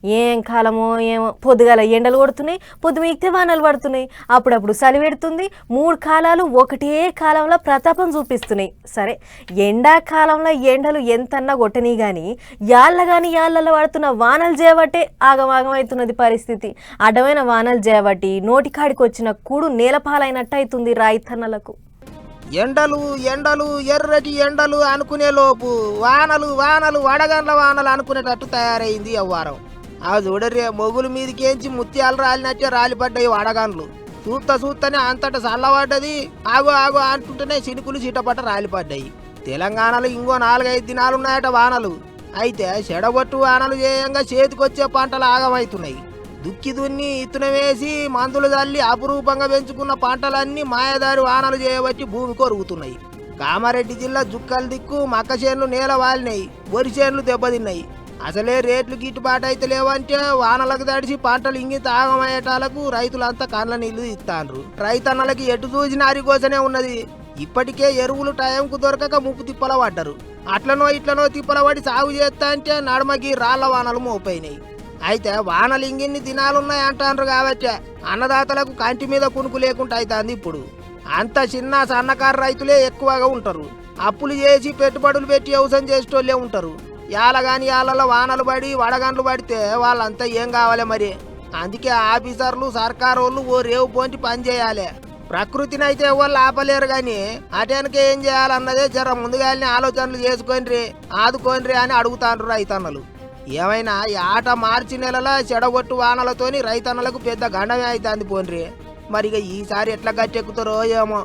ఏం కాలమో ఏమో, పొద్దుగాల ఎండలు కొడుతున్నాయి, పొద్దు మీకితే వానలు పడుతున్నాయి, అప్పుడప్పుడు చలి పెడుతుంది. 3 కాలాలు ఒకటే కాలంలో ప్రతాపం చూపిస్తున్నాయి. సరే, ఎండాకాలంలో ఎండలు ఎంతన్నా కొట్టని కానీ యాళ్ళలో పడుతున్న వానలు చేయబట్టే ఆగమాగం అవుతున్నది పరిస్థితి. అడ్డమైన వానలు చేయబట్టి నోటికాడికి వచ్చిన కూడు నేలపాలైనట్టు అవుతుంది రైతన్నలకు. ఎండలు ఎండలు ఎర్రటి ఎండలు అనుకునే లోపు వానలు వానలు వడగండ్ల వానలు అనుకునేటట్టు తయారైంది అవ్వారం. ఆ చూడరే, మొగుల మీదకేంచి ముత్యాలు రాలినట్టే రాలిపడ్డాయి వడగండ్లు. చూస్తనే అంతటా చల్లబడ్డది. ఆగు ఆగు అంటుంటేనే చినుకులు చిటపట రాలిపడ్డాయి. తెలంగాణలో ఇంకో 4-5 దినాలున్నాయట వానలు. అయితే చెడగొట్టు వానలు చేయంగా చేతికొచ్చే పంటలు ఆగమవుతున్నాయి. దుక్కి దున్ని ఇత్తనం వేసి మందులు చల్లి అపురూపంగా పెంచుకున్న పంటలన్నీ మాయదారి వానలు చేయబట్టి భూమి కొరుగుతున్నాయి. కామారెడ్డి జిల్లా జుక్కల దిక్కు మక్క చేనులు నేల వాలినాయి, వరి చేనులు దెబ్బతిన్నాయి. అసలే రేట్లు గిట్టుబాటు అయితే లేవంటే వానలకు తడిసి పంటలు ఇంగి తాగమయ్యేటాలకు రైతులంతా కండ్ల నీళ్లు ఇస్తాండ్రు. రైతన్నలకి ఎటు చూసిన అరికోసనే ఉన్నది. ఇప్పటికే ఎరువులు టైంకు దొరకక ముప్పు తిప్పల పడ్డరు. అట్లనో ఇట్లనో తిప్పల పడి సాగు చేస్తా అంటే నడమకి రాళ్ల వానలు మోపైనాయి. అయితే వానలు ఇంగిన్ని దినాలున్నాయి అంటారు కాబట్టి అన్నదాతలకు కంటి మీద కునుకు లేకుండా అవుతుంది. ఇప్పుడు అంత చిన్న సన్నకారు రైతులే ఎక్కువగా ఉంటారు. అప్పులు చేసి పెట్టుబడులు పెట్టి వ్యవసాయం చేసేటోళ్ళే ఉంటారు. యాలగాని యాళ్ళలో వానలు పడి వడగండ్లు పడితే వాళ్ళంతా ఏం కావాలి మరి? అందుకే ఆఫీసర్లు సర్కారు వాళ్ళు ఓ రేవు పోంటి పని చేయాలి. ప్రకృతిని అయితే వాళ్ళు ఆపలేరు కానీ అటెనకే ఏం చేయాలన్నదే జర ముందుగానే ఆలోచనలు చేసుకొనిరి, ఆదుకోనిరి అని అడుగుతాండ్రు రైతన్నలు. ఏమైనా ఈ ఆట మార్చి నెలలో చెడగొట్టు వానలతోని రైతన్నలకు పెద్ద గండమే అవుతుంది పోన్రి. మరి ఈసారి ఎట్లా గట్టెక్కుతారో ఏమో.